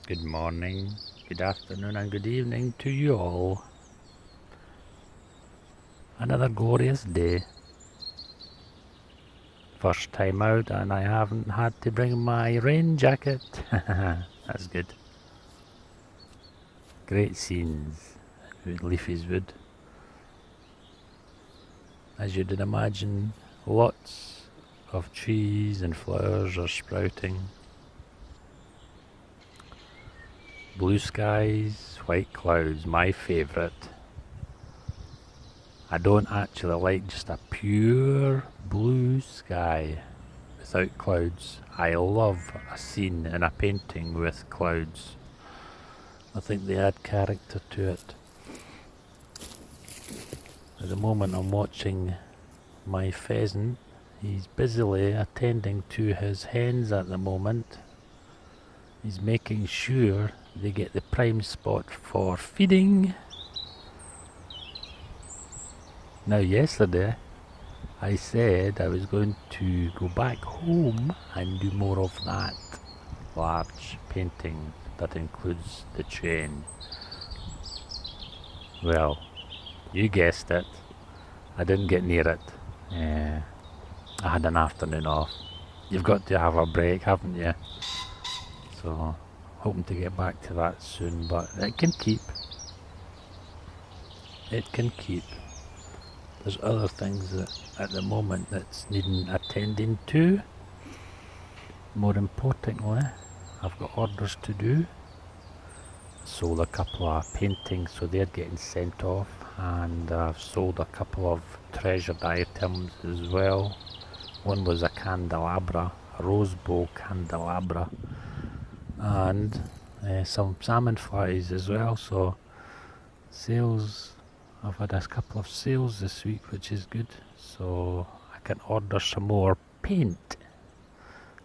Good morning, good afternoon, and good evening to you all. Another glorious day. First time out, and I haven't had to bring my rain jacket. That's good. Great scenes with Leafey's Wood. As you'd imagine, lots of trees and flowers are sprouting. Blue skies, white clouds, my favourite. I don't actually like just a pure blue sky without clouds. I love a scene in a painting with clouds. I think they add character to it. At the moment I'm watching my pheasant. He's busily attending to his hens at the moment. He's making sure they get the prime spot for feeding. Now yesterday I said I was going to go back home and do more of that large painting that includes the chain. Well, you guessed it, I didn't get near it. I had an afternoon off. You've got to have a break, haven't you? So, hoping to get back to that soon, but it can keep. It can keep. There's other things that at the moment that's needing attending to. More importantly, I've got orders to do. Sold a couple of paintings, so they're getting sent off, and I've sold a couple of treasured items as well. One was a candelabra, a rose bowl candelabra, and some salmon flies as well. So sales, I've had a couple of sales this week, which is good, so I can order some more paint.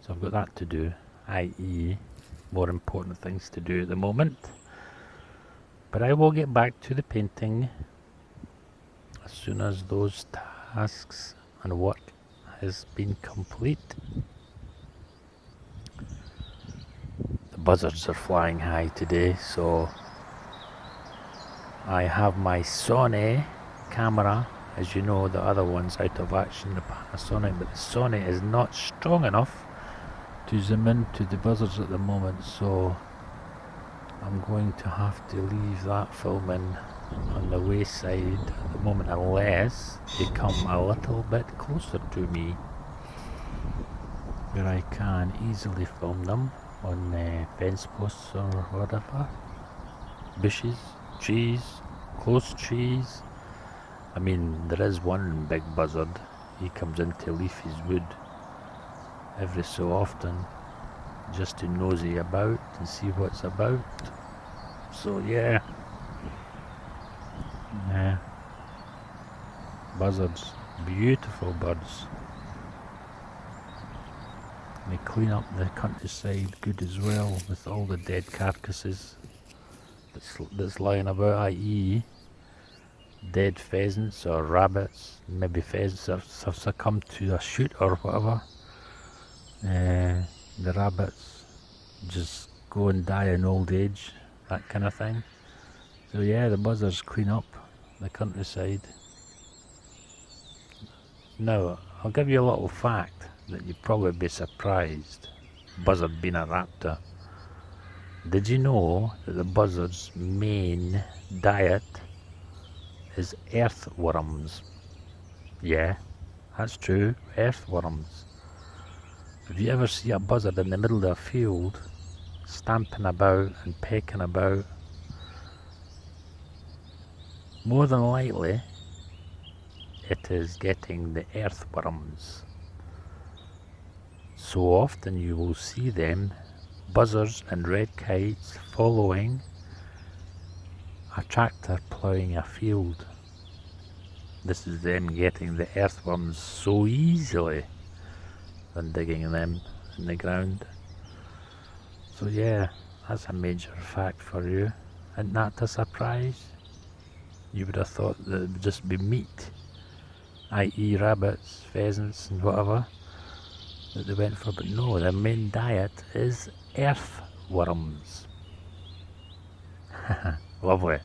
So I've got that to do, i.e. more important things to do at the moment. But I will get back to the painting as soon as those tasks and work has been complete. The buzzards are flying high today, so I have my Sony camera. As you know, the other one's out of action, the Panasonic, but the Sony is not strong enough to zoom into the buzzards at the moment, so I'm going to have to leave that filming on the wayside at the moment unless they come a little bit closer to me where I can easily film them on fence posts or whatever, bushes, trees, close trees. I mean, there is one big buzzard. He comes into Leafey's Wood every so often just to nosy about and see what's about. So yeah, buzzards, beautiful birds. They clean up the countryside good as well with all the dead carcasses that's lying about, i.e. dead pheasants or rabbits. Maybe pheasants have succumbed to a shoot or whatever. The rabbits just go and die in old age, that kind of thing. So yeah, the buzzards clean up the countryside. Now, I'll give you a little fact that you'd probably be surprised. Buzzard being a raptor. Did you know that the buzzard's main diet is earthworms? Yeah, that's true, earthworms. If you ever see a buzzard in the middle of a field, stamping about and pecking about, more than likely it is getting the earthworms. So often you will see them, buzzards and red kites, following a tractor ploughing a field. This is them getting the earthworms so easily than digging them in the ground. So yeah, that's a major fact for you. Isn't that a surprise? You would have thought that it would just be meat, i.e. rabbits, pheasants and whatever that they went for, but no, their main diet is earthworms. Lovely.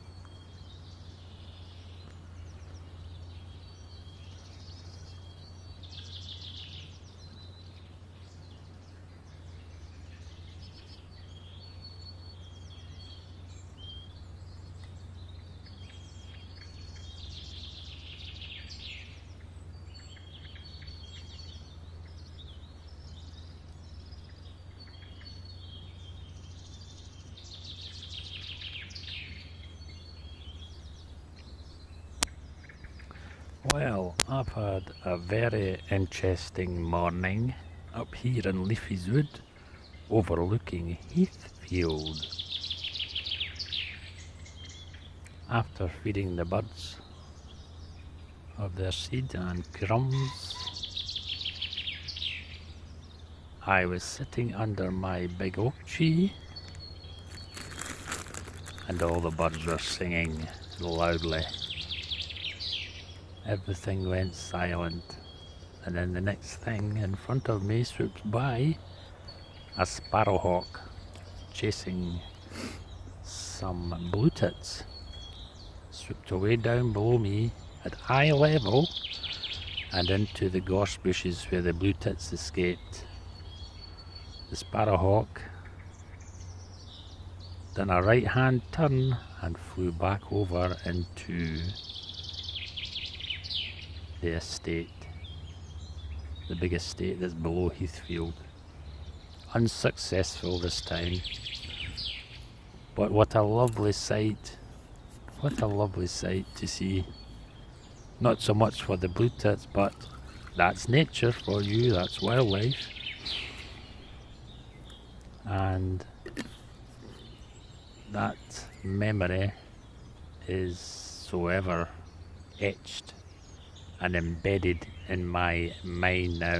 Well, I've had a very interesting morning up here in Leafeys Wood, overlooking Heathfield. After feeding the birds of their seed and crumbs, I was sitting under my big oak tree and all the birds were singing loudly. Everything went silent, and then the next thing in front of me swooped by a sparrowhawk chasing some blue tits. Swooped away down below me at eye level and into the gorse bushes where the blue tits escaped. The sparrowhawk done a right hand turn and flew back over into the estate, the big estate that's below Heathfield. Unsuccessful this time, but what a lovely sight, what a lovely sight to see. Not so much for the blue tits, but that's nature for you, that's wildlife. And that memory is so ever etched and embedded in my mind now.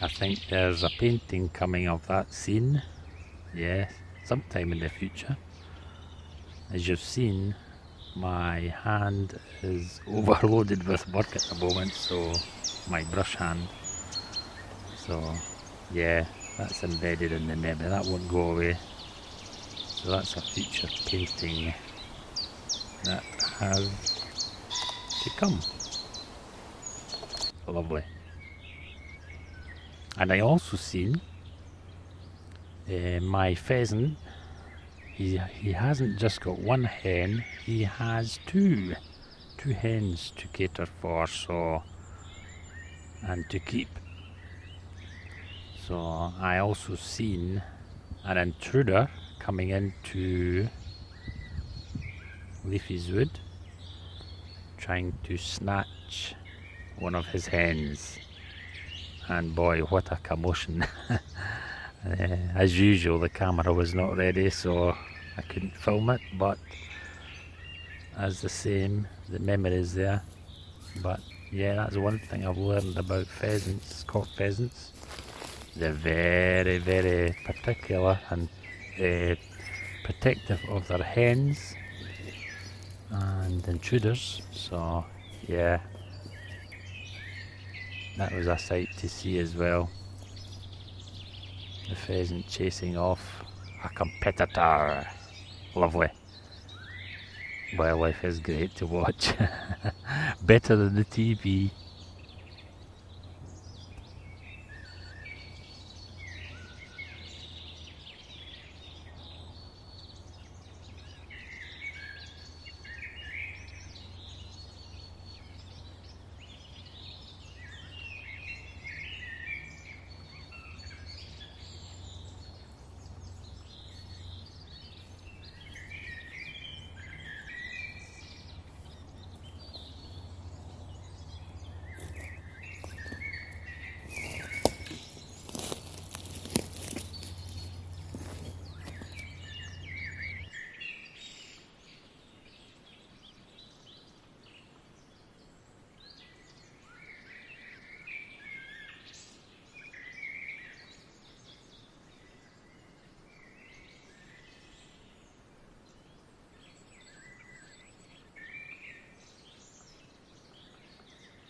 I think there's a painting coming of that scene, yeah, sometime in the future. As you've seen, my hand is overloaded with work at the moment, so my brush hand. So yeah, that's embedded in the memory, that won't go away. So that's a future painting that has to come. Lovely. And I also seen my pheasant. He hasn't just got one hen, he has two hens to cater for, so, and to keep. So I also seen an intruder coming into Leafeys Wood trying to snatch one of his hens, and boy, what a commotion. As usual, the camera was not ready, so I couldn't film it, but as the same, the memory is there. But yeah, that's one thing I've learned about pheasants, cock pheasants. They're very, very particular and protective of their hens and intruders, so yeah, that was a sight to see as well. The pheasant chasing off a competitor. Lovely. Wildlife is great to watch. Better than the TV.